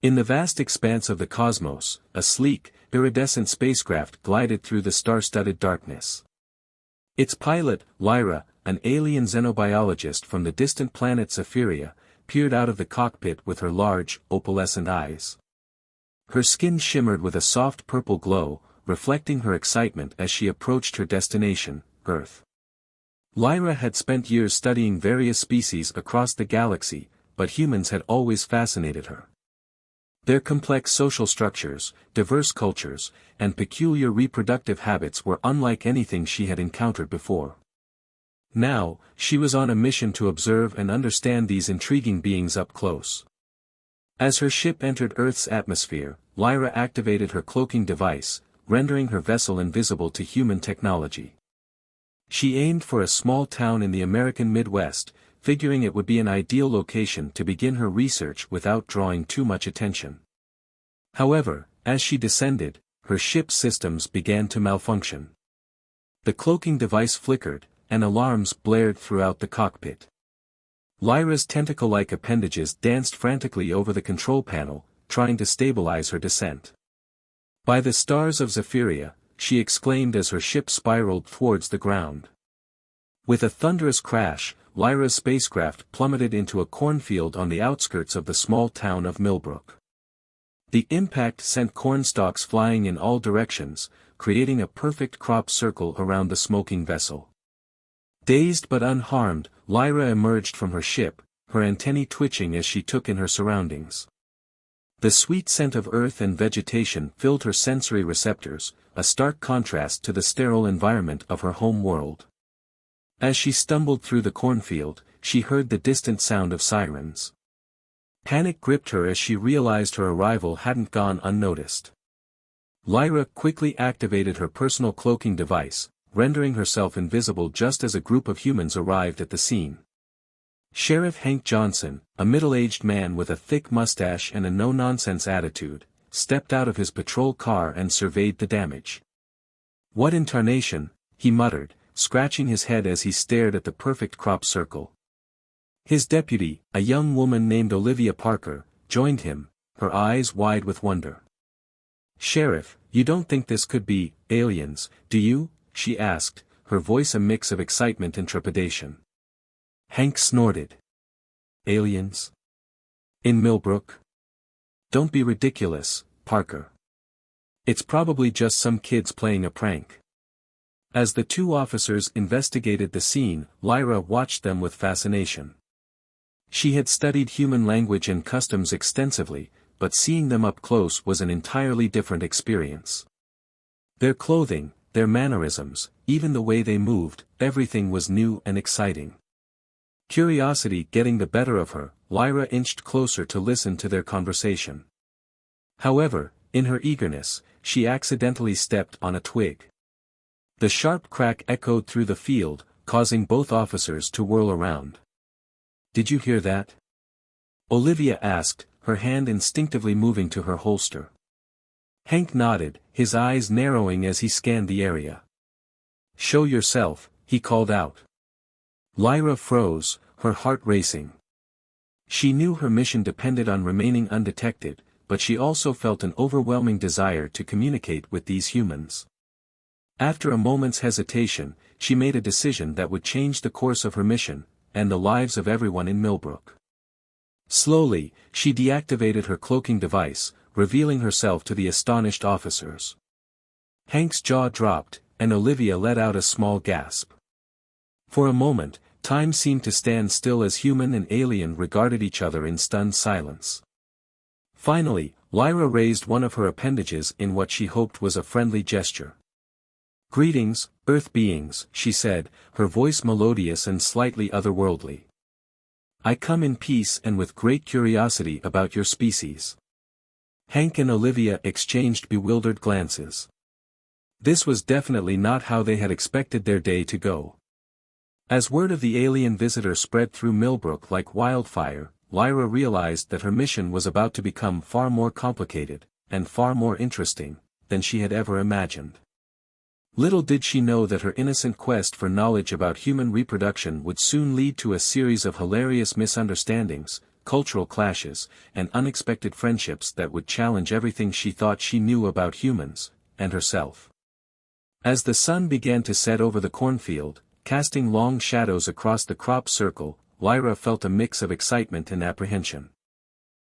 In the vast expanse of the cosmos, a sleek, iridescent spacecraft glided through the star-studded darkness. Its pilot, Lyra, an alien xenobiologist from the distant planet Zephyria, peered out of the cockpit with her large, opalescent eyes. Her skin shimmered with a soft purple glow, reflecting her excitement as she approached her destination, Earth. Lyra had spent years studying various species across the galaxy, but humans had always fascinated her. Their complex social structures, diverse cultures, and peculiar reproductive habits were unlike anything she had encountered before. Now, she was on a mission to observe and understand these intriguing beings up close. As her ship entered Earth's atmosphere, Lyra activated her cloaking device, rendering her vessel invisible to human technology. She aimed for a small town in the American Midwest, figuring it would be an ideal location to begin her research without drawing too much attention. However, as she descended, her ship's systems began to malfunction. The cloaking device flickered, and alarms blared throughout the cockpit. Lyra's tentacle-like appendages danced frantically over the control panel, trying to stabilize her descent. "By the stars of Zephyria," she exclaimed as her ship spiraled towards the ground. With a thunderous crash, Lyra's spacecraft plummeted into a cornfield on the outskirts of the small town of Millbrook. The impact sent corn stalks flying in all directions, creating a perfect crop circle around the smoking vessel. Dazed but unharmed, Lyra emerged from her ship, her antennae twitching as she took in her surroundings. The sweet scent of earth and vegetation filled her sensory receptors, a stark contrast to the sterile environment of her home world. As she stumbled through the cornfield, she heard the distant sound of sirens. Panic gripped her as she realized her arrival hadn't gone unnoticed. Lyra quickly activated her personal cloaking device, rendering herself invisible just as a group of humans arrived at the scene. Sheriff Hank Johnson, a middle-aged man with a thick mustache and a no-nonsense attitude, stepped out of his patrol car and surveyed the damage. "What in tarnation," he muttered, scratching his head as he stared at the perfect crop circle. His deputy, a young woman named Olivia Parker, joined him, her eyes wide with wonder. "Sheriff, you don't think this could be aliens, do you?" she asked, her voice a mix of excitement and trepidation. Hank snorted. "Aliens? In Millbrook? Don't be ridiculous, Parker. It's probably just some kids playing a prank." As the two officers investigated the scene, Lyra watched them with fascination. She had studied human language and customs extensively, but seeing them up close was an entirely different experience. Their clothing, their mannerisms, even the way they moved, everything was new and exciting. Curiosity getting the better of her, Lyra inched closer to listen to their conversation. However, in her eagerness, she accidentally stepped on a twig. The sharp crack echoed through the field, causing both officers to whirl around. "Did you hear that?" Olivia asked, her hand instinctively moving to her holster. Hank nodded, his eyes narrowing as he scanned the area. "Show yourself," he called out. Lyra froze, her heart racing. She knew her mission depended on remaining undetected, but she also felt an overwhelming desire to communicate with these humans. After a moment's hesitation, she made a decision that would change the course of her mission, and the lives of everyone in Millbrook. Slowly, she deactivated her cloaking device, revealing herself to the astonished officers. Hank's jaw dropped, and Olivia let out a small gasp. For a moment, time seemed to stand still as human and alien regarded each other in stunned silence. Finally, Lyra raised one of her appendages in what she hoped was a friendly gesture. "Greetings, Earth beings," she said, her voice melodious and slightly otherworldly. "I come in peace and with great curiosity about your species." Hank and Olivia exchanged bewildered glances. This was definitely not how they had expected their day to go. As word of the alien visitor spread through Millbrook like wildfire, Lyra realized that her mission was about to become far more complicated, and far more interesting, than she had ever imagined. Little did she know that her innocent quest for knowledge about human reproduction would soon lead to a series of hilarious misunderstandings, cultural clashes, and unexpected friendships that would challenge everything she thought she knew about humans, and herself. As the sun began to set over the cornfield, casting long shadows across the crop circle, Lyra felt a mix of excitement and apprehension.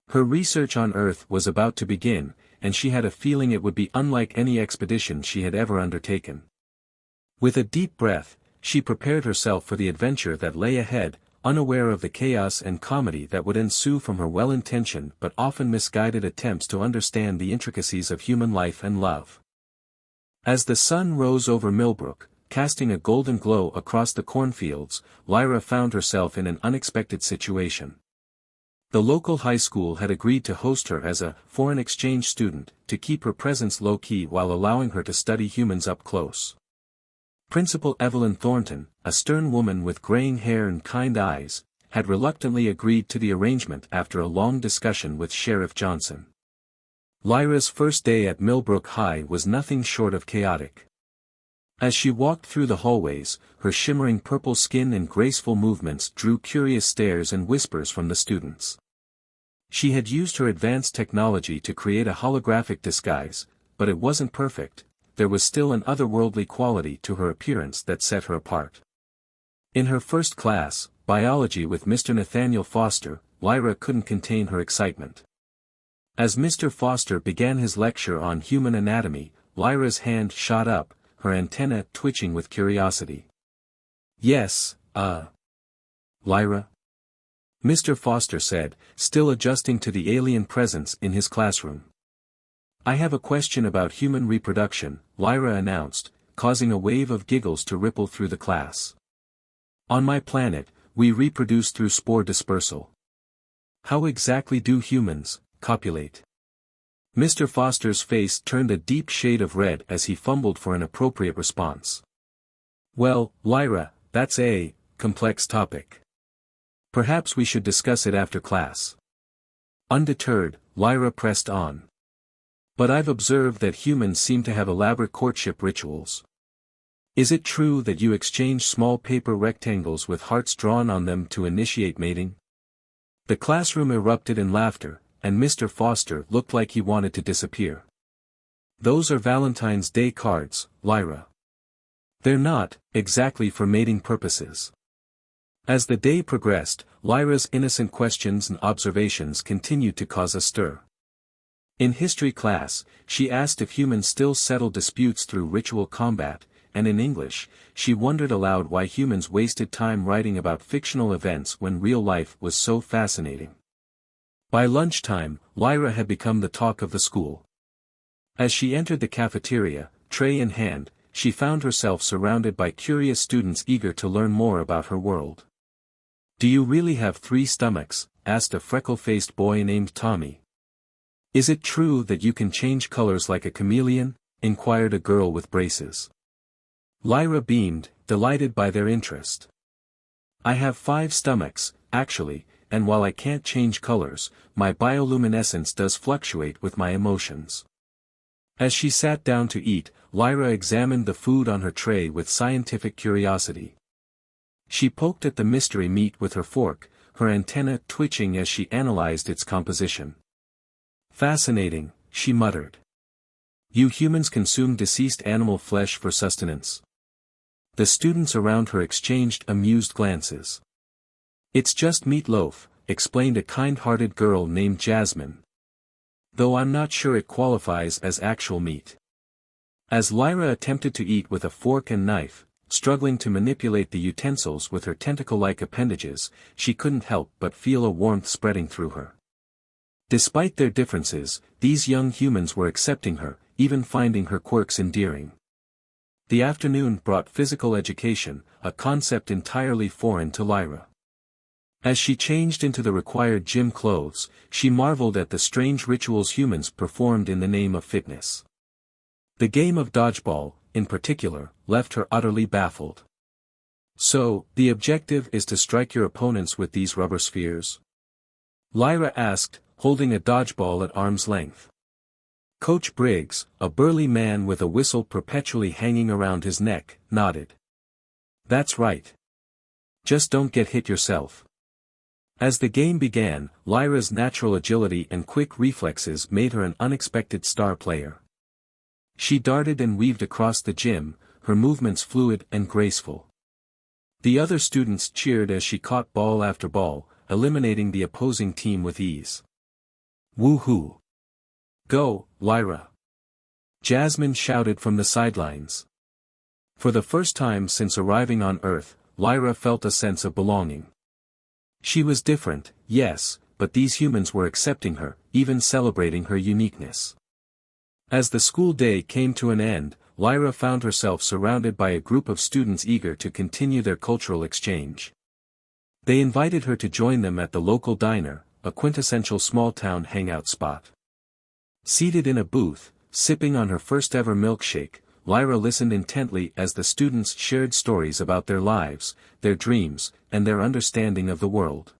Her research on Earth was about to begin, and she had a feeling it would be unlike any expedition she had ever undertaken. With a deep breath, she prepared herself for the adventure that lay ahead, unaware of the chaos and comedy that would ensue from her well-intentioned but often misguided attempts to understand the intricacies of human life and love. As the sun rose over Millbrook, casting a golden glow across the cornfields, Lyra found herself in an unexpected situation. The local high school had agreed to host her as a foreign exchange student, to keep her presence low-key while allowing her to study humans up close. Principal Evelyn Thornton, a stern woman with graying hair and kind eyes, had reluctantly agreed to the arrangement after a long discussion with Sheriff Johnson. Lyra's first day at Millbrook High was nothing short of chaotic. As she walked through the hallways, her shimmering purple skin and graceful movements drew curious stares and whispers from the students. She had used her advanced technology to create a holographic disguise, but it wasn't perfect. There was still an otherworldly quality to her appearance that set her apart. In her first class, biology with Mr. Nathaniel Foster, Lyra couldn't contain her excitement. As Mr. Foster began his lecture on human anatomy, Lyra's hand shot up, her antenna twitching with curiosity. "Yes, Lyra?" Mr. Foster said, still adjusting to the alien presence in his classroom. "I have a question about human reproduction," Lyra announced, causing a wave of giggles to ripple through the class. "On my planet, we reproduce through spore dispersal. How exactly do humans copulate?" Mr. Foster's face turned a deep shade of red as he fumbled for an appropriate response. "Well, Lyra, that's a complex topic. Perhaps we should discuss it after class." Undeterred, Lyra pressed on. "But I've observed that humans seem to have elaborate courtship rituals. Is it true that you exchange small paper rectangles with hearts drawn on them to initiate mating?" The classroom erupted in laughter, and Mr. Foster looked like he wanted to disappear. "Those are Valentine's Day cards, Lyra. They're not exactly for mating purposes." As the day progressed, Lyra's innocent questions and observations continued to cause a stir. In history class, she asked if humans still settle disputes through ritual combat, and in English, she wondered aloud why humans wasted time writing about fictional events when real life was so fascinating. By lunchtime, Lyra had become the talk of the school. As she entered the cafeteria, tray in hand, she found herself surrounded by curious students eager to learn more about her world. "Do you really have 3 stomachs?" asked a freckle-faced boy named Tommy. "Is it true that you can change colors like a chameleon?" inquired a girl with braces. Lyra beamed, delighted by their interest. "I have 5 stomachs, actually, and while I can't change colors, my bioluminescence does fluctuate with my emotions." As she sat down to eat, Lyra examined the food on her tray with scientific curiosity. She poked at the mystery meat with her fork, her antenna twitching as she analyzed its composition. "Fascinating," she muttered. "You humans consume deceased animal flesh for sustenance?" The students around her exchanged amused glances. "It's just meatloaf," explained a kind-hearted girl named Jasmine. "Though I'm not sure it qualifies as actual meat." As Lyra attempted to eat with a fork and knife, struggling to manipulate the utensils with her tentacle-like appendages, she couldn't help but feel a warmth spreading through her. Despite their differences, these young humans were accepting her, even finding her quirks endearing. The afternoon brought physical education, a concept entirely foreign to Lyra. As she changed into the required gym clothes, she marveled at the strange rituals humans performed in the name of fitness. The game of dodgeball, in particular, left her utterly baffled. "So, the objective is to strike your opponents with these rubber spheres?" Lyra asked, holding a dodgeball at arm's length. Coach Briggs, a burly man with a whistle perpetually hanging around his neck, nodded. "That's right. Just don't get hit yourself." As the game began, Lyra's natural agility and quick reflexes made her an unexpected star player. She darted and weaved across the gym, her movements fluid and graceful. The other students cheered as she caught ball after ball, eliminating the opposing team with ease. Woohoo! Go, Lyra! Jasmine shouted from the sidelines. For the first time since arriving on Earth, Lyra felt a sense of belonging. She was different, yes, but these humans were accepting her, even celebrating her uniqueness. As the school day came to an end, Lyra found herself surrounded by a group of students eager to continue their cultural exchange. They invited her to join them at the local diner, a quintessential small-town hangout spot. Seated in a booth, sipping on her first-ever milkshake, Lyra listened intently as the students shared stories about their lives, their dreams, and their understanding of the world.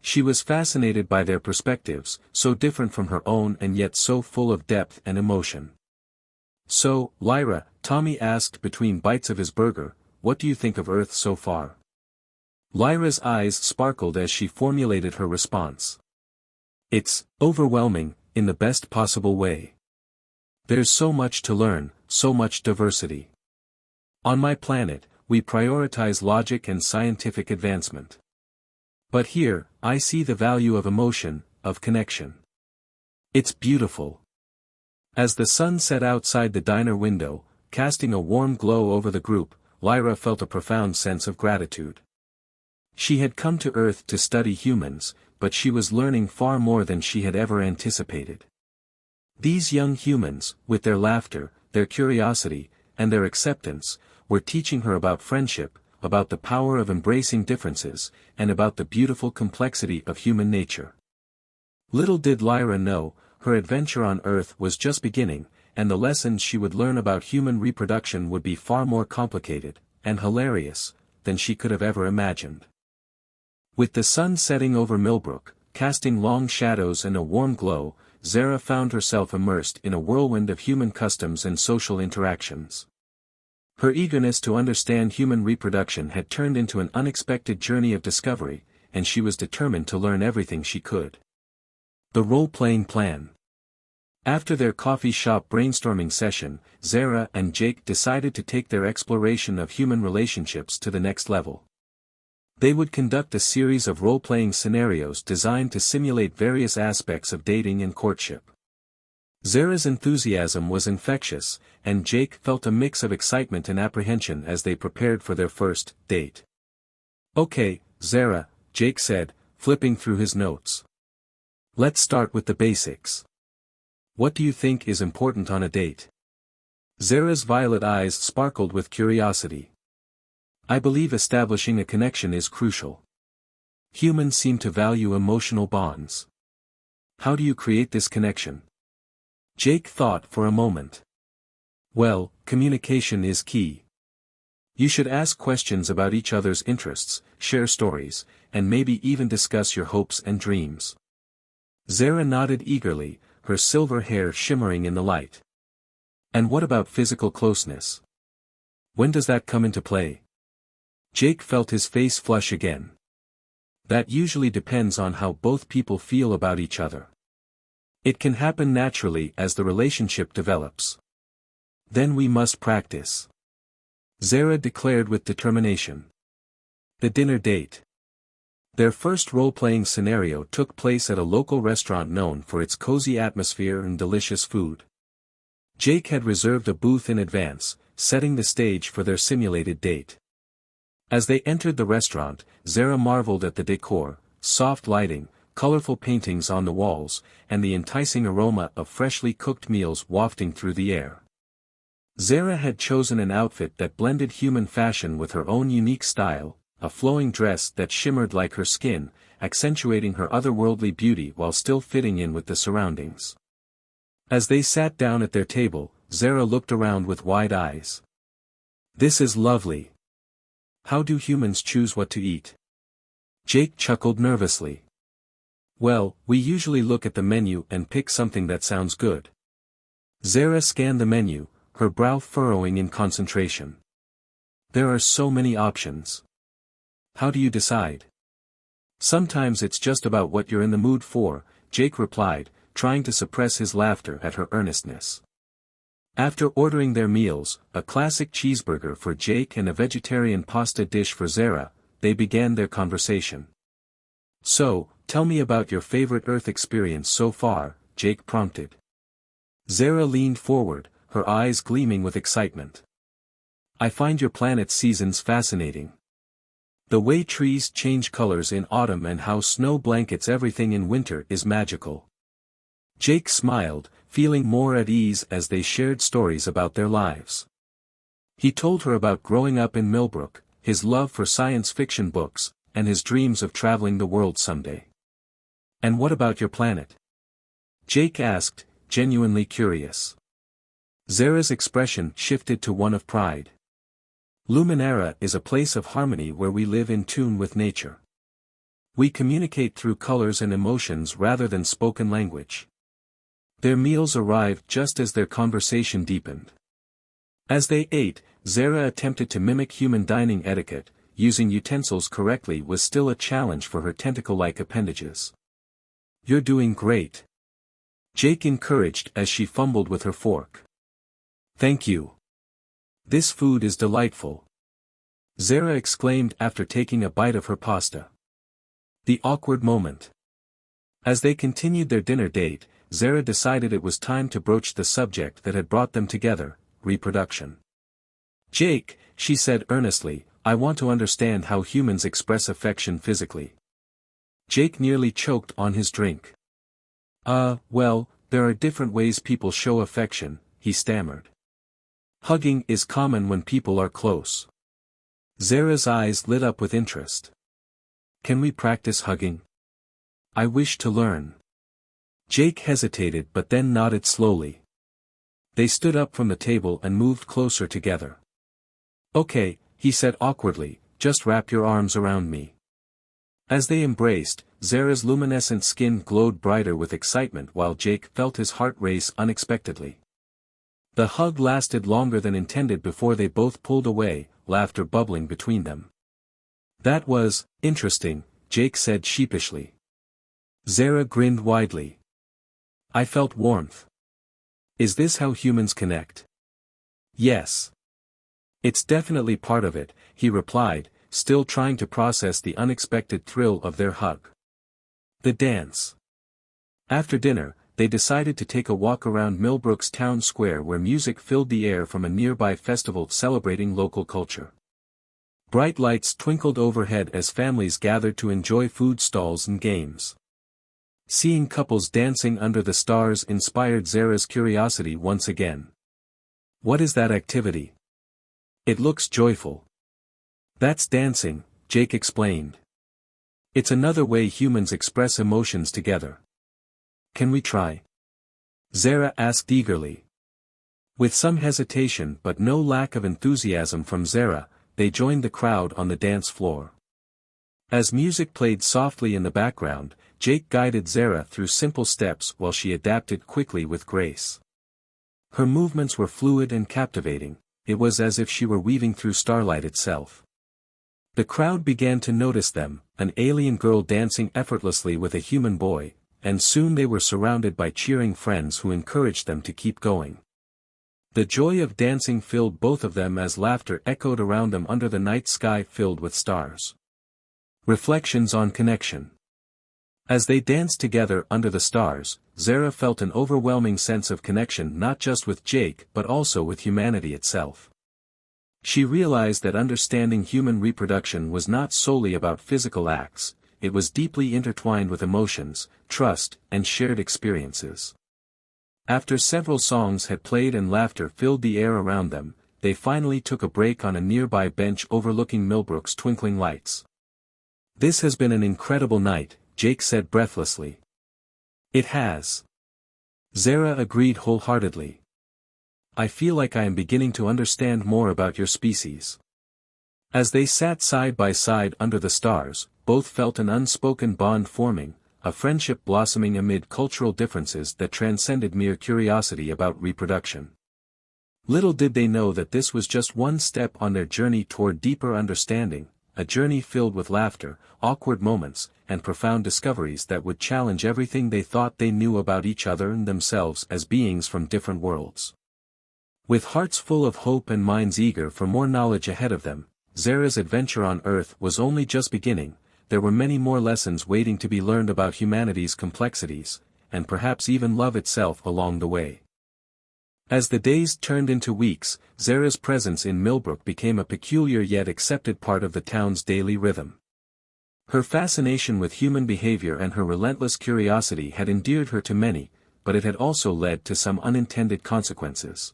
She was fascinated by their perspectives, so different from her own and yet so full of depth and emotion. "So, Lyra," Tommy asked between bites of his burger, "what do you think of Earth so far?" Lyra's eyes sparkled as she formulated her response. "It's overwhelming, in the best possible way. There's so much to learn, so much diversity. On my planet, we prioritize logic and scientific advancement. But here, I see the value of emotion, of connection. It's beautiful." As the sun set outside the diner window, casting a warm glow over the group, Lyra felt a profound sense of gratitude. She had come to Earth to study humans, but she was learning far more than she had ever anticipated. These young humans, with their laughter, their curiosity, and their acceptance, were teaching her about friendship, about the power of embracing differences, and about the beautiful complexity of human nature. Little did Lyra know, her adventure on Earth was just beginning, and the lessons she would learn about human reproduction would be far more complicated, and hilarious, than she could have ever imagined. With the sun setting over Millbrook, casting long shadows and a warm glow, Zara found herself immersed in a whirlwind of human customs and social interactions. Her eagerness to understand human reproduction had turned into an unexpected journey of discovery, and she was determined to learn everything she could. The role-playing plan. After their coffee shop brainstorming session, Zara and Jake decided to take their exploration of human relationships to the next level. They would conduct a series of role-playing scenarios designed to simulate various aspects of dating and courtship. Zara's enthusiasm was infectious, and Jake felt a mix of excitement and apprehension as they prepared for their first date. "Okay, Zara," Jake said, flipping through his notes. "Let's start with the basics. What do you think is important on a date?" Zara's violet eyes sparkled with curiosity. "I believe establishing a connection is crucial. Humans seem to value emotional bonds. How do you create this connection?" Jake thought for a moment. "Well, communication is key. You should ask questions about each other's interests, share stories, and maybe even discuss your hopes and dreams." Zara nodded eagerly, her silver hair shimmering in the light. "And what about physical closeness? When does that come into play?" Jake felt his face flush again. "That usually depends on how both people feel about each other. It can happen naturally as the relationship develops. Then we must practice," Zara declared with determination. The dinner date. Their first role-playing scenario took place at a local restaurant known for its cozy atmosphere and delicious food. Jake had reserved a booth in advance, setting the stage for their simulated date. As they entered the restaurant, Zara marveled at the decor, soft lighting, colorful paintings on the walls, and the enticing aroma of freshly cooked meals wafting through the air. Zara had chosen an outfit that blended human fashion with her own unique style, a flowing dress that shimmered like her skin, accentuating her otherworldly beauty while still fitting in with the surroundings. As they sat down at their table, Zara looked around with wide eyes. "This is lovely. How do humans choose what to eat?" Jake chuckled nervously. "Well, we usually look at the menu and pick something that sounds good." Zara scanned the menu, her brow furrowing in concentration. "There are so many options. How do you decide?" Sometimes it's just about what you're in the mood for, Jake replied, trying to suppress his laughter at her earnestness. After ordering their meals, a classic cheeseburger for Jake and a vegetarian pasta dish for Zara, they began their conversation. So, tell me about your favorite Earth experience so far, Jake prompted. Zara leaned forward, her eyes gleaming with excitement. I find your planet's seasons fascinating. The way trees change colors in autumn and how snow blankets everything in winter is magical. Jake smiled, feeling more at ease as they shared stories about their lives. He told her about growing up in Millbrook, his love for science fiction books, and his dreams of traveling the world someday. And what about your planet? Jake asked, genuinely curious. Zara's expression shifted to one of pride. Luminara is a place of harmony where we live in tune with nature. We communicate through colors and emotions rather than spoken language. Their meals arrived just as their conversation deepened. As they ate, Zara attempted to mimic human dining etiquette, using utensils correctly was still a challenge for her tentacle-like appendages. You're doing great. Jake encouraged as she fumbled with her fork. Thank you. This food is delightful. Zara exclaimed after taking a bite of her pasta. The awkward moment. As they continued their dinner date, Zara decided it was time to broach the subject that had brought them together, reproduction. Jake, she said earnestly, I want to understand how humans express affection physically. Jake nearly choked on his drink. Well, there are different ways people show affection, he stammered. Hugging is common when people are close. Zara's eyes lit up with interest. Can we practice hugging? I wish to learn. Jake hesitated but then nodded slowly. They stood up from the table and moved closer together. Okay, he said awkwardly, just wrap your arms around me. As they embraced, Zara's luminescent skin glowed brighter with excitement while Jake felt his heart race unexpectedly. The hug lasted longer than intended before they both pulled away, laughter bubbling between them. That was interesting, Jake said sheepishly. Zara grinned widely. I felt warmth. Is this how humans connect? Yes. It's definitely part of it, he replied, still trying to process the unexpected thrill of their hug. The dance. After dinner, they decided to take a walk around Millbrook's town square where music filled the air from a nearby festival celebrating local culture. Bright lights twinkled overhead as families gathered to enjoy food stalls and games. Seeing couples dancing under the stars inspired Zara's curiosity once again. What is that activity? It looks joyful. That's dancing, Jake explained. It's another way humans express emotions together. Can we try? Zara asked eagerly. With some hesitation but no lack of enthusiasm from Zara, they joined the crowd on the dance floor. As music played softly in the background, Jake guided Zara through simple steps while she adapted quickly with grace. Her movements were fluid and captivating, it was as if she were weaving through starlight itself. The crowd began to notice them, an alien girl dancing effortlessly with a human boy, and soon they were surrounded by cheering friends who encouraged them to keep going. The joy of dancing filled both of them as laughter echoed around them under the night sky filled with stars. Reflections on connection. As they danced together under the stars, Zara felt an overwhelming sense of connection not just with Jake but also with humanity itself. She realized that understanding human reproduction was not solely about physical acts, it was deeply intertwined with emotions, trust, and shared experiences. After several songs had played and laughter filled the air around them, they finally took a break on a nearby bench overlooking Millbrook's twinkling lights. This has been an incredible night, Jake said breathlessly. It has. Zara agreed wholeheartedly. I feel like I am beginning to understand more about your species. As they sat side by side under the stars, both felt an unspoken bond forming, a friendship blossoming amid cultural differences that transcended mere curiosity about reproduction. Little did they know that this was just one step on their journey toward deeper understanding, a journey filled with laughter, awkward moments, and profound discoveries that would challenge everything they thought they knew about each other and themselves as beings from different worlds. With hearts full of hope and minds eager for more knowledge ahead of them, Zara's adventure on Earth was only just beginning. There were many more lessons waiting to be learned about humanity's complexities, and perhaps even love itself along the way. As the days turned into weeks, Zara's presence in Millbrook became a peculiar yet accepted part of the town's daily rhythm. Her fascination with human behavior and her relentless curiosity had endeared her to many, but it had also led to some unintended consequences.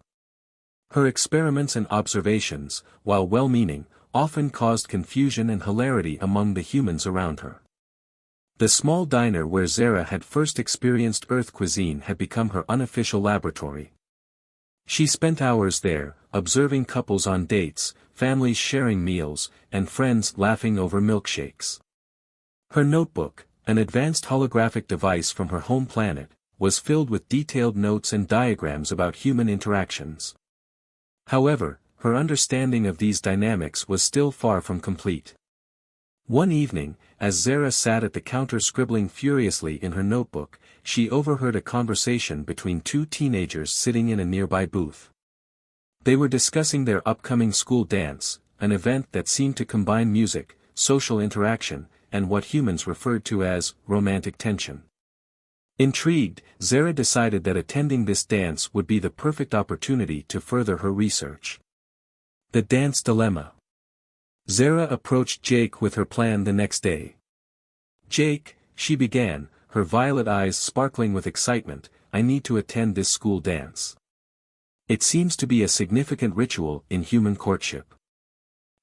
Her experiments and observations, while well-meaning, often caused confusion and hilarity among the humans around her. The small diner where Zara had first experienced Earth cuisine had become her unofficial laboratory. She spent hours there, observing couples on dates, families sharing meals, and friends laughing over milkshakes. Her notebook, an advanced holographic device from her home planet, was filled with detailed notes and diagrams about human interactions. However, her understanding of these dynamics was still far from complete. One evening, as Zara sat at the counter scribbling furiously in her notebook, she overheard a conversation between two teenagers sitting in a nearby booth. They were discussing their upcoming school dance, an event that seemed to combine music, social interaction, and what humans referred to as romantic tension. Intrigued, Zara decided that attending this dance would be the perfect opportunity to further her research. The dance dilemma. Zara approached Jake with her plan the next day. "Jake," she began, her violet eyes sparkling with excitement, "I need to attend this school dance. It seems to be a significant ritual in human courtship."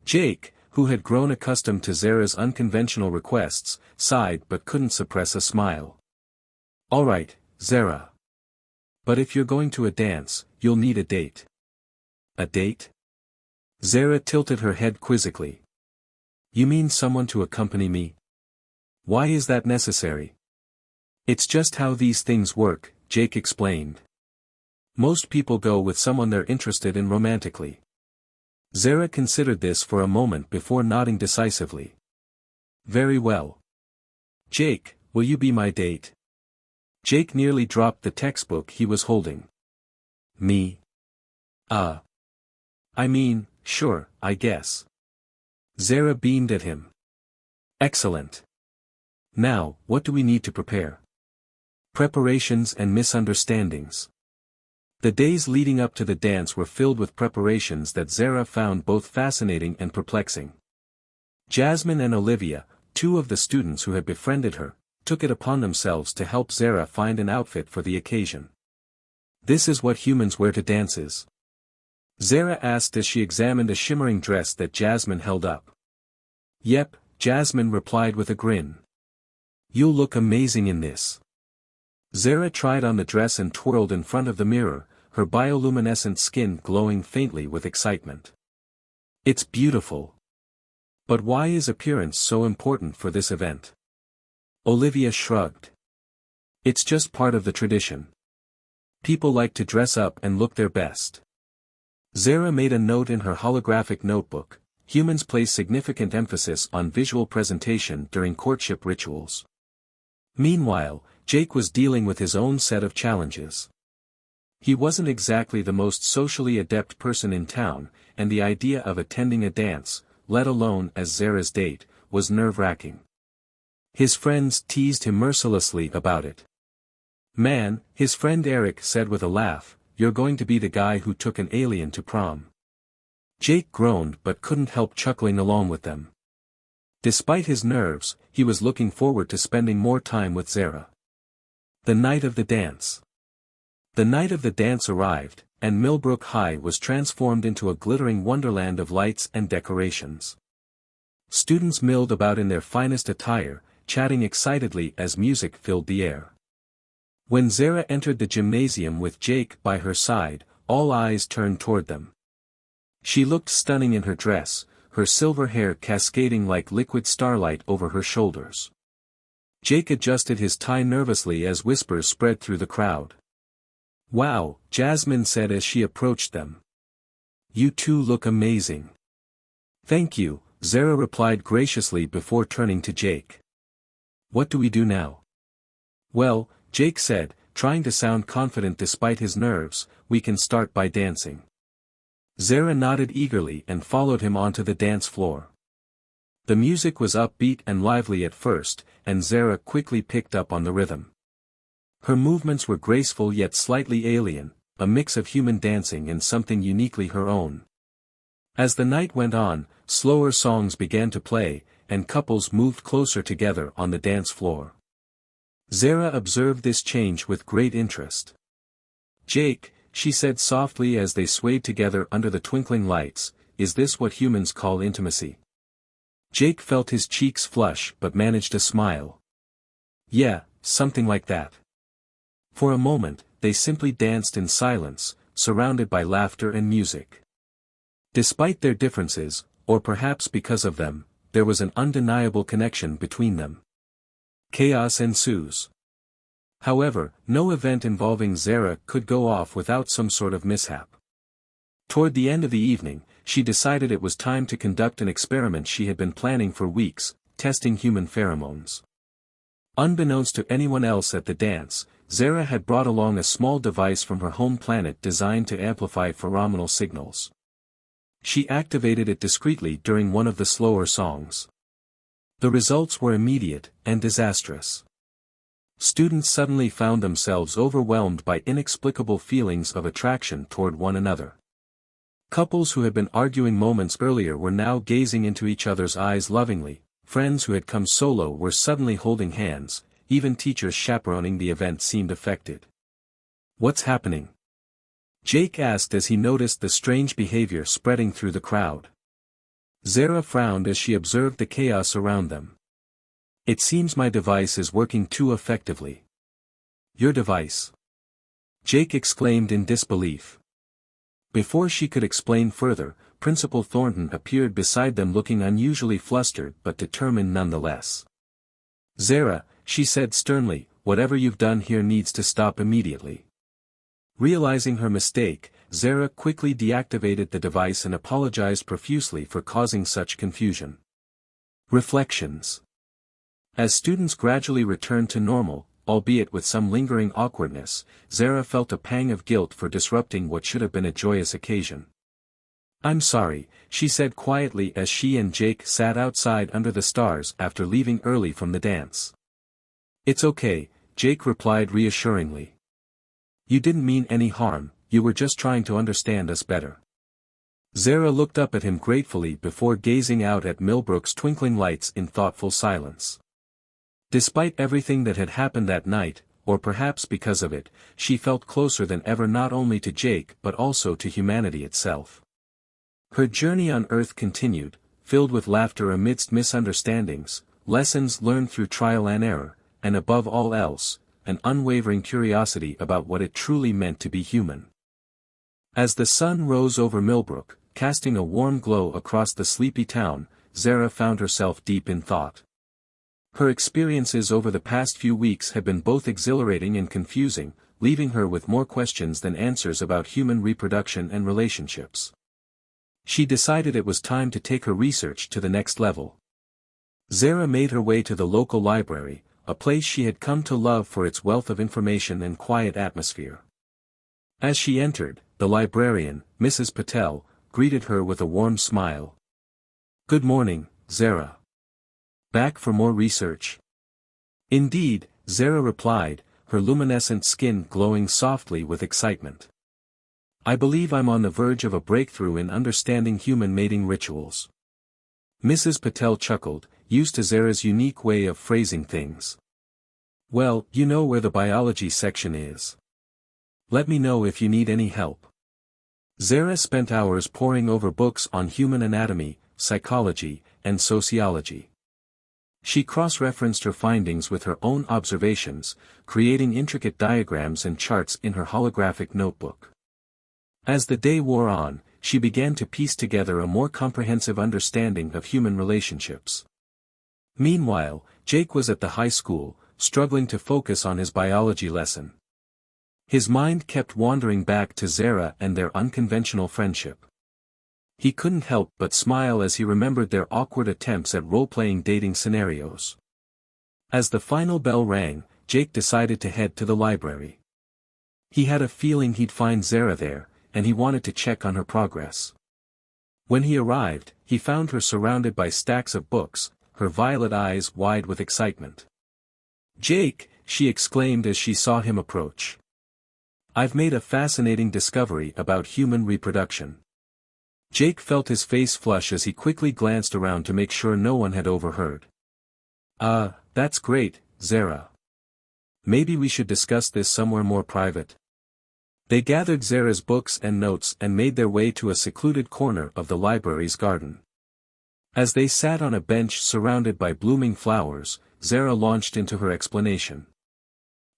Jake, who had grown accustomed to Zara's unconventional requests, sighed but couldn't suppress a smile. "All right, Zara. But if you're going to a dance, you'll need a date." "A date?" Zara tilted her head quizzically. "You mean someone to accompany me? Why is that necessary?" "It's just how these things work," Jake explained. "Most people go with someone they're interested in romantically." Zara considered this for a moment before nodding decisively. "Very well. Jake, will you be my date?" Jake nearly dropped the textbook he was holding. "Me? I mean, sure, I guess." Zara beamed at him. "Excellent. Now, what do we need to prepare?" Preparations and misunderstandings. The days leading up to the dance were filled with preparations that Zara found both fascinating and perplexing. Jasmine and Olivia, two of the students who had befriended her, took it upon themselves to help Zara find an outfit for the occasion. "This is what humans wear to dances?" Zara asked as she examined a shimmering dress that Jasmine held up. "Yep," Jasmine replied with a grin. "You'll look amazing in this." Zara tried on the dress and twirled in front of the mirror, her bioluminescent skin glowing faintly with excitement. "It's beautiful. But why is appearance so important for this event?" Olivia shrugged. "It's just part of the tradition. People like to dress up and look their best." Zara made a note in her holographic notebook: humans place significant emphasis on visual presentation during courtship rituals. Meanwhile, Jake was dealing with his own set of challenges. He wasn't exactly the most socially adept person in town, and the idea of attending a dance, let alone as Zara's date, was nerve-wracking. His friends teased him mercilessly about it. "Man," his friend Eric said with a laugh, "you're going to be the guy who took an alien to prom." Jake groaned but couldn't help chuckling along with them. Despite his nerves, he was looking forward to spending more time with Zara. The night of the dance. The night of the dance arrived, and Millbrook High was transformed into a glittering wonderland of lights and decorations. Students milled about in their finest attire, chatting excitedly as music filled the air. When Zara entered the gymnasium with Jake by her side, all eyes turned toward them. She looked stunning in her dress, her silver hair cascading like liquid starlight over her shoulders. Jake adjusted his tie nervously as whispers spread through the crowd. "Wow," Jasmine said as she approached them. "You two look amazing." "Thank you," Zara replied graciously before turning to Jake. What do we do now? Well, Jake said, trying to sound confident despite his nerves, we can start by dancing. Zara nodded eagerly and followed him onto the dance floor. The music was upbeat and lively at first, and Zara quickly picked up on the rhythm. Her movements were graceful yet slightly alien, a mix of human dancing and something uniquely her own. As the night went on, slower songs began to play, and couples moved closer together on the dance floor. Zara observed this change with great interest. Jake, she said softly as they swayed together under the twinkling lights, is this what humans call intimacy? Jake felt his cheeks flush but managed a smile. Yeah, something like that. For a moment, they simply danced in silence, surrounded by laughter and music. Despite their differences, or perhaps because of them, there was an undeniable connection between them. Chaos ensues. However, no event involving Zara could go off without some sort of mishap. Toward the end of the evening, she decided it was time to conduct an experiment she had been planning for weeks, testing human pheromones. Unbeknownst to anyone else at the dance, Zara had brought along a small device from her home planet designed to amplify pheromonal signals. She activated it discreetly during one of the slower songs. The results were immediate and disastrous. Students suddenly found themselves overwhelmed by inexplicable feelings of attraction toward one another. Couples who had been arguing moments earlier were now gazing into each other's eyes lovingly, friends who had come solo were suddenly holding hands, even teachers chaperoning the event seemed affected. What's happening? Jake asked as he noticed the strange behavior spreading through the crowd. Zara frowned as she observed the chaos around them. It seems my device is working too effectively. Your device? Jake exclaimed in disbelief. Before she could explain further, Principal Thornton appeared beside them looking unusually flustered but determined nonetheless. Zara, she said sternly, whatever you've done here needs to stop immediately. Realizing her mistake, Zara quickly deactivated the device and apologized profusely for causing such confusion. Reflections. As students gradually returned to normal, albeit with some lingering awkwardness, Zara felt a pang of guilt for disrupting what should have been a joyous occasion. I'm sorry, she said quietly as she and Jake sat outside under the stars after leaving early from the dance. It's okay, Jake replied reassuringly. You didn't mean any harm, you were just trying to understand us better. Zara looked up at him gratefully before gazing out at Millbrook's twinkling lights in thoughtful silence. Despite everything that had happened that night, or perhaps because of it, she felt closer than ever not only to Jake but also to humanity itself. Her journey on Earth continued, filled with laughter amidst misunderstandings, lessons learned through trial and error, and above all else, an unwavering curiosity about what it truly meant to be human. As the sun rose over Millbrook, casting a warm glow across the sleepy town, Zara found herself deep in thought. Her experiences over the past few weeks had been both exhilarating and confusing, leaving her with more questions than answers about human reproduction and relationships. She decided it was time to take her research to the next level. Zara made her way to the local library, a place she had come to love for its wealth of information and quiet atmosphere. As she entered, the librarian, Mrs. Patel, greeted her with a warm smile. Good morning, Zara. Back for more research? Indeed, Zara replied, her luminescent skin glowing softly with excitement. I believe I'm on the verge of a breakthrough in understanding human mating rituals. Mrs. Patel chuckled, used to Zara's unique way of phrasing things. Well, you know where the biology section is. Let me know if you need any help. Zara spent hours poring over books on human anatomy, psychology, and sociology. She cross-referenced her findings with her own observations, creating intricate diagrams and charts in her holographic notebook. As the day wore on, she began to piece together a more comprehensive understanding of human relationships. Meanwhile, Jake was at the high school, struggling to focus on his biology lesson. His mind kept wandering back to Zara and their unconventional friendship. He couldn't help but smile as he remembered their awkward attempts at role-playing dating scenarios. As the final bell rang, Jake decided to head to the library. He had a feeling he'd find Zara there, and he wanted to check on her progress. When he arrived, he found her surrounded by stacks of books, her violet eyes wide with excitement. "Jake," she exclaimed as she saw him approach. "I've made a fascinating discovery about human reproduction." Jake felt his face flush as he quickly glanced around to make sure no one had overheard. That's great, Zara. Maybe we should discuss this somewhere more private." They gathered Zara's books and notes and made their way to a secluded corner of the library's garden. As they sat on a bench surrounded by blooming flowers, Zara launched into her explanation.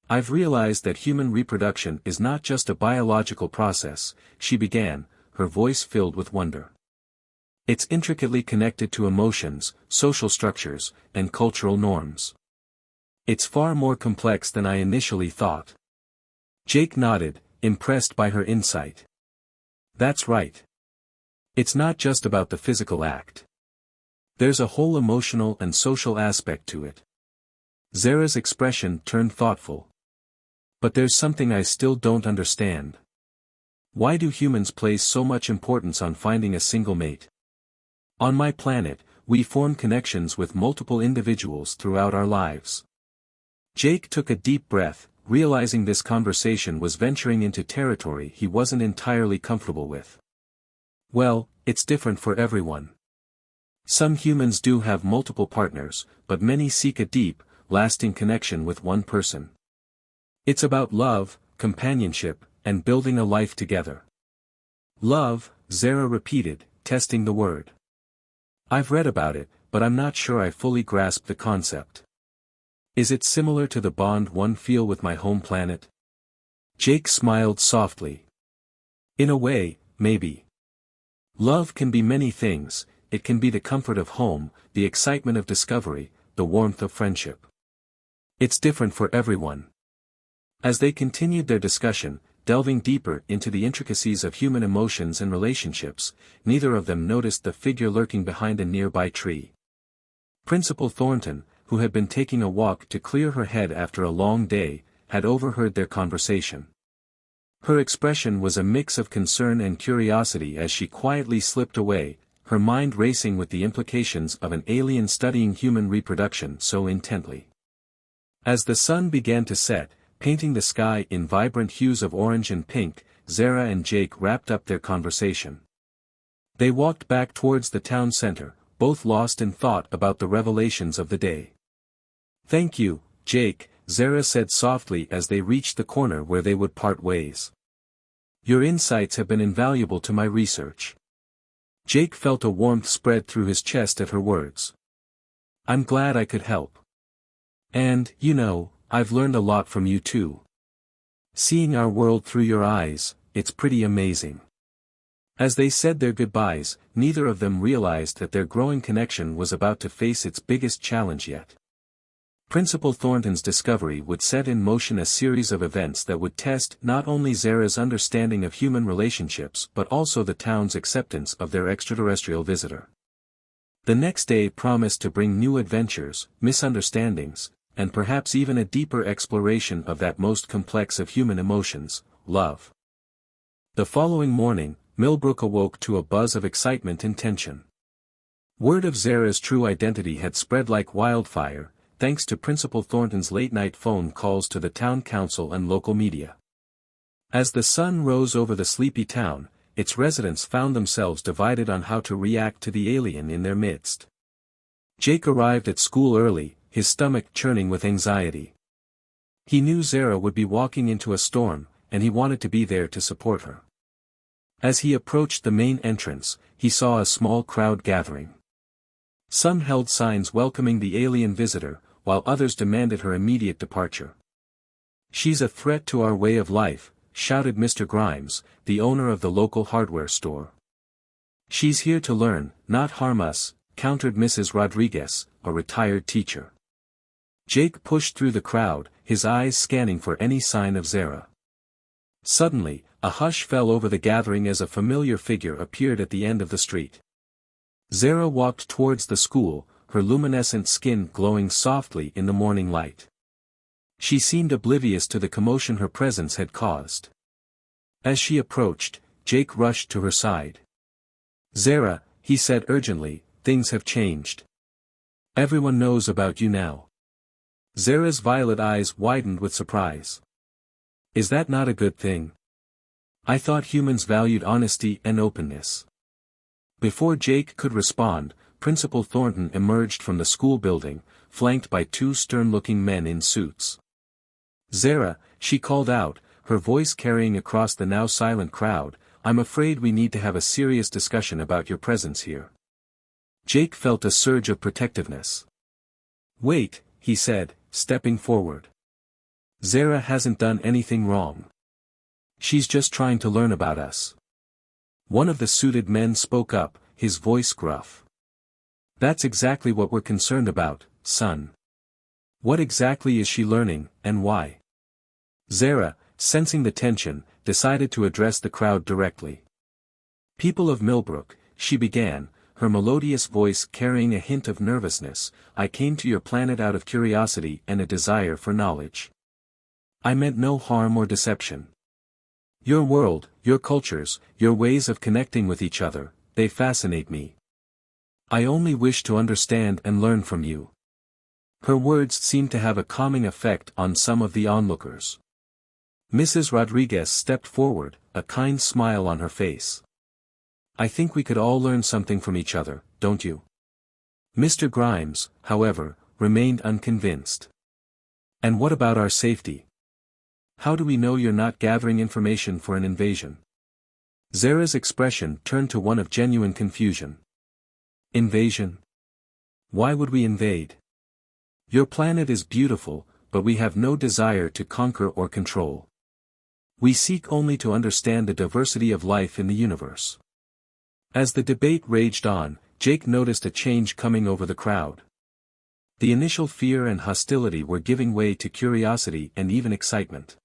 "I've realized that human reproduction is not just a biological process," she began, her voice filled with wonder. "It's intricately connected to emotions, social structures, and cultural norms. It's far more complex than I initially thought." Jake nodded, impressed by her insight. "That's right. It's not just about the physical act. There's a whole emotional and social aspect to it." Zara's expression turned thoughtful. "But there's something I still don't understand. Why do humans place so much importance on finding a single mate? On my planet, we form connections with multiple individuals throughout our lives." Jake took a deep breath, realizing this conversation was venturing into territory he wasn't entirely comfortable with. "Well, it's different for everyone. Some humans do have multiple partners, but many seek a deep, lasting connection with one person. It's about love, companionship, and building a life together." "Love," Zara repeated, testing the word. "I've read about it, but I'm not sure I fully grasp the concept. Is it similar to the bond one feel with my home planet?" Jake smiled softly. "In a way, maybe. Love can be many things. It can be the comfort of home, the excitement of discovery, the warmth of friendship. It's different for everyone." As they continued their discussion, delving deeper into the intricacies of human emotions and relationships, neither of them noticed the figure lurking behind a nearby tree. Principal Thornton, who had been taking a walk to clear her head after a long day, had overheard their conversation. Her expression was a mix of concern and curiosity as she quietly slipped away, her mind racing with the implications of an alien studying human reproduction so intently. As the sun began to set, painting the sky in vibrant hues of orange and pink, Zara and Jake wrapped up their conversation. They walked back towards the town center, both lost in thought about the revelations of the day. "Thank you, Jake," Zara said softly as they reached the corner where they would part ways. "Your insights have been invaluable to my research." Jake felt a warmth spread through his chest at her words. "I'm glad I could help. And, I've learned a lot from you too. Seeing our world through your eyes, it's pretty amazing." As they said their goodbyes, neither of them realized that their growing connection was about to face its biggest challenge yet. Principal Thornton's discovery would set in motion a series of events that would test not only Zara's understanding of human relationships but also the town's acceptance of their extraterrestrial visitor. The next day promised to bring new adventures, misunderstandings, and perhaps even a deeper exploration of that most complex of human emotions, love. The following morning, Millbrook awoke to a buzz of excitement and tension. Word of Zara's true identity had spread like wildfire, thanks to Principal Thornton's late-night phone calls to the town council and local media. As the sun rose over the sleepy town, its residents found themselves divided on how to react to the alien in their midst. Jake arrived at school early, his stomach churning with anxiety. He knew Zara would be walking into a storm, and he wanted to be there to support her. As he approached the main entrance, he saw a small crowd gathering. Some held signs welcoming the alien visitor, while others demanded her immediate departure. "She's a threat to our way of life," shouted Mr. Grimes, the owner of the local hardware store. "She's here to learn, not harm us," countered Mrs. Rodriguez, a retired teacher. Jake pushed through the crowd, his eyes scanning for any sign of Zara. Suddenly, a hush fell over the gathering as a familiar figure appeared at the end of the street. Zara walked towards the school, her luminescent skin glowing softly in the morning light. She seemed oblivious to the commotion her presence had caused. As she approached, Jake rushed to her side. "Zara," he said urgently, "things have changed. Everyone knows about you now." Zara's violet eyes widened with surprise. "Is that not a good thing? I thought humans valued honesty and openness." Before Jake could respond, Principal Thornton emerged from the school building, flanked by two stern-looking men in suits. "Zara," she called out, her voice carrying across the now silent crowd, "I'm afraid we need to have a serious discussion about your presence here." Jake felt a surge of protectiveness. "Wait," he said, stepping forward. "Zara hasn't done anything wrong. She's just trying to learn about us." One of the suited men spoke up, his voice gruff. "That's exactly what we're concerned about, son. What exactly is she learning, and why?" Zara, sensing the tension, decided to address the crowd directly. "People of Millbrook," she began, her melodious voice carrying a hint of nervousness, "I came to your planet out of curiosity and a desire for knowledge. I meant no harm or deception. Your world, your cultures, your ways of connecting with each other, they fascinate me. I only wish to understand and learn from you." Her words seemed to have a calming effect on some of the onlookers. Mrs. Rodriguez stepped forward, a kind smile on her face. "I think we could all learn something from each other, don't you?" Mr. Grimes, however, remained unconvinced. "And what about our safety? How do we know you're not gathering information for an invasion?" Zara's expression turned to one of genuine confusion. "Invasion? Why would we invade? Your planet is beautiful, but we have no desire to conquer or control. We seek only to understand the diversity of life in the universe." As the debate raged on, Jake noticed a change coming over the crowd. The initial fear and hostility were giving way to curiosity and even excitement.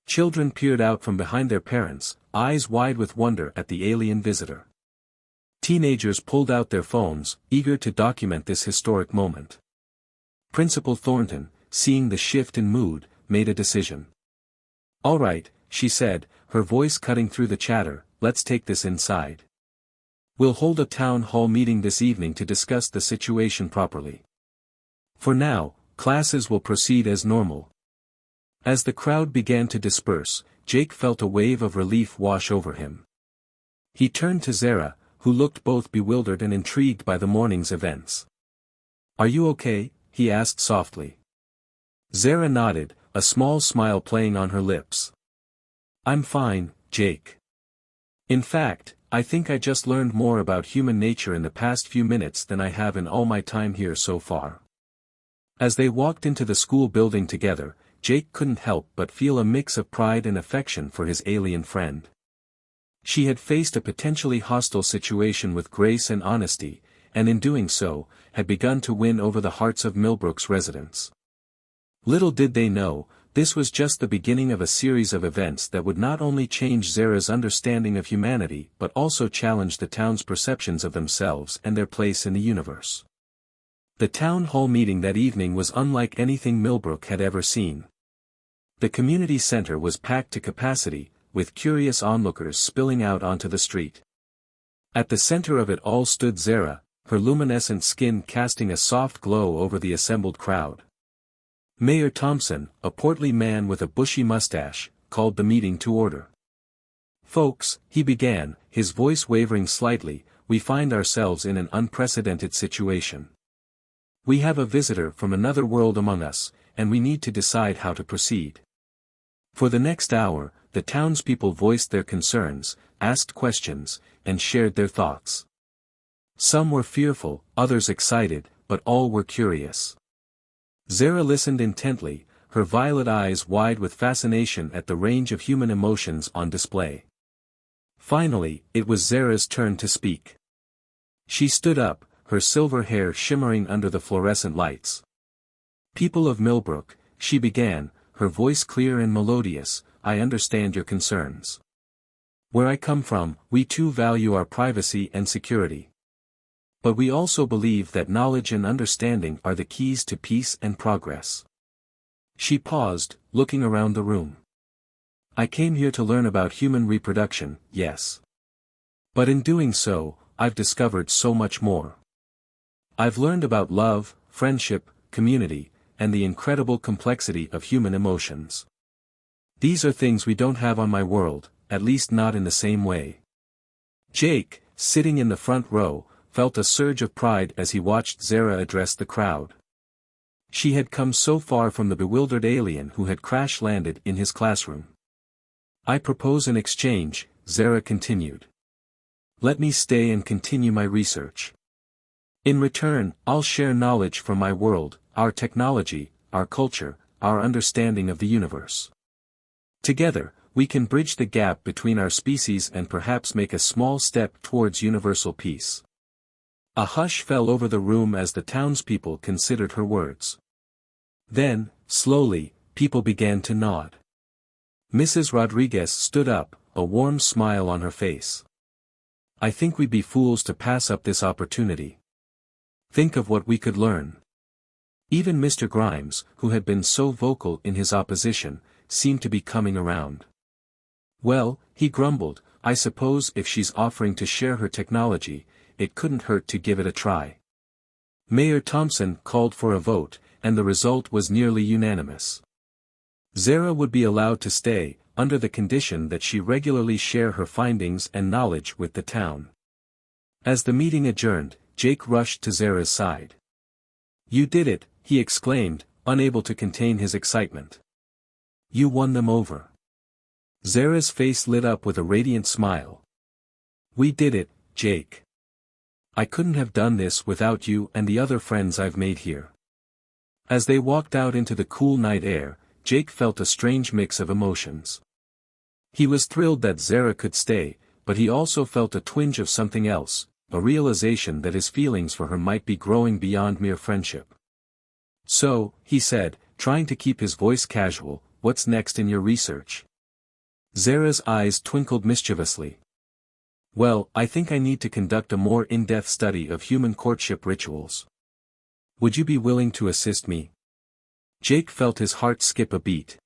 Children peered out from behind their parents, eyes wide with wonder at the alien visitor. Teenagers pulled out their phones, eager to document this historic moment. Principal Thornton, seeing the shift in mood, made a decision. "All right," she said, her voice cutting through the chatter, "let's take this inside. We'll hold a town hall meeting this evening to discuss the situation properly. For now, classes will proceed as normal." As the crowd began to disperse, Jake felt a wave of relief wash over him. He turned to Zara, who looked both bewildered and intrigued by the morning's events. "Are you okay?" he asked softly. Zara nodded, a small smile playing on her lips. "I'm fine, Jake. In fact, I think I just learned more about human nature in the past few minutes than I have in all my time here so far." As they walked into the school building together, Jake couldn't help but feel a mix of pride and affection for his alien friend. She had faced a potentially hostile situation with grace and honesty, and in doing so, had begun to win over the hearts of Millbrook's residents. Little did they know, this was just the beginning of a series of events that would not only change Zara's understanding of humanity but also challenge the town's perceptions of themselves and their place in the universe. The town hall meeting that evening was unlike anything Millbrook had ever seen. The community center was packed to capacity, with curious onlookers spilling out onto the street. At the center of it all stood Zara, her luminescent skin casting a soft glow over the assembled crowd. Mayor Thompson, a portly man with a bushy mustache, called the meeting to order. "Folks," he began, his voice wavering slightly, "we find ourselves in an unprecedented situation. We have a visitor from another world among us, and we need to decide how to proceed." For the next hour, the townspeople voiced their concerns, asked questions, and shared their thoughts. Some were fearful, others excited, but all were curious. Zara listened intently, her violet eyes wide with fascination at the range of human emotions on display. Finally, it was Zara's turn to speak. She stood up, her silver hair shimmering under the fluorescent lights. "People of Millbrook," she began, her voice clear and melodious, "I understand your concerns. Where I come from, we too value our privacy and security. But we also believe that knowledge and understanding are the keys to peace and progress. She paused, looking around the room. I came here to learn about human reproduction, yes. But in doing so, I've discovered so much more. I've learned about love, friendship, community, and the incredible complexity of human emotions. These are things we don't have on my world, at least not in the same way. Jake, sitting in the front row, felt a surge of pride as he watched Zara address the crowd. She had come so far from the bewildered alien who had crash-landed in his classroom. I propose an exchange, Zara continued. Let me stay and continue my research. In return, I'll share knowledge from my world, our technology, our culture, our understanding of the universe. Together, we can bridge the gap between our species and perhaps make a small step towards universal peace. A hush fell over the room as the townspeople considered her words. Then, slowly, people began to nod. Mrs. Rodriguez stood up, a warm smile on her face. I think we'd be fools to pass up this opportunity. Think of what we could learn. Even Mr. Grimes, who had been so vocal in his opposition, seemed to be coming around. Well, he grumbled, I suppose if she's offering to share her technology, it couldn't hurt to give it a try. Mayor Thompson called for a vote, and the result was nearly unanimous. Zara would be allowed to stay, under the condition that she regularly share her findings and knowledge with the town. As the meeting adjourned, Jake rushed to Zara's side. You did it, he exclaimed, unable to contain his excitement. You won them over. Zara's face lit up with a radiant smile. We did it, Jake. I couldn't have done this without you and the other friends I've made here. As they walked out into the cool night air, Jake felt a strange mix of emotions. He was thrilled that Zara could stay, but he also felt a twinge of something else, a realization that his feelings for her might be growing beyond mere friendship. So, he said, trying to keep his voice casual, what's next in your research? Zara's eyes twinkled mischievously. Well, I think I need to conduct a more in-depth study of human courtship rituals. Would you be willing to assist me? Jake felt his heart skip a beat.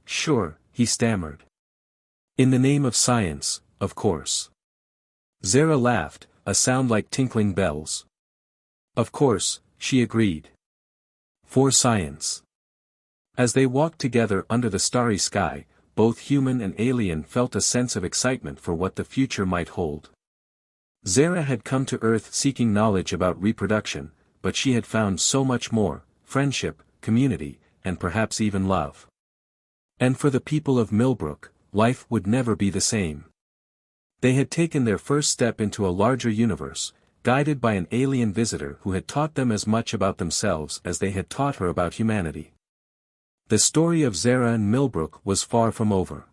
Sure, he stammered. In the name of science, of course. Zara laughed, a sound like tinkling bells. Of course, she agreed. For science. As they walked together under the starry sky, both human and alien felt a sense of excitement for what the future might hold. Zara had come to Earth seeking knowledge about reproduction, but she had found so much more, friendship, community, and perhaps even love. And for the people of Millbrook, life would never be the same. They had taken their first step into a larger universe, guided by an alien visitor who had taught them as much about themselves as they had taught her about humanity. The story of Zara and Millbrook was far from over.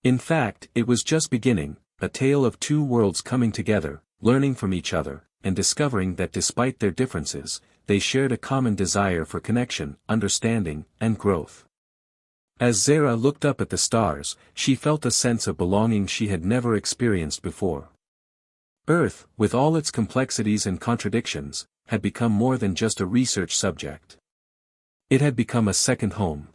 In fact, it was just beginning, a tale of two worlds coming together, learning from each other, and discovering that despite their differences, they shared a common desire for connection, understanding, and growth. As Zara looked up at the stars, she felt a sense of belonging she had never experienced before. Earth, with all its complexities and contradictions, had become more than just a research subject. It had become a second home.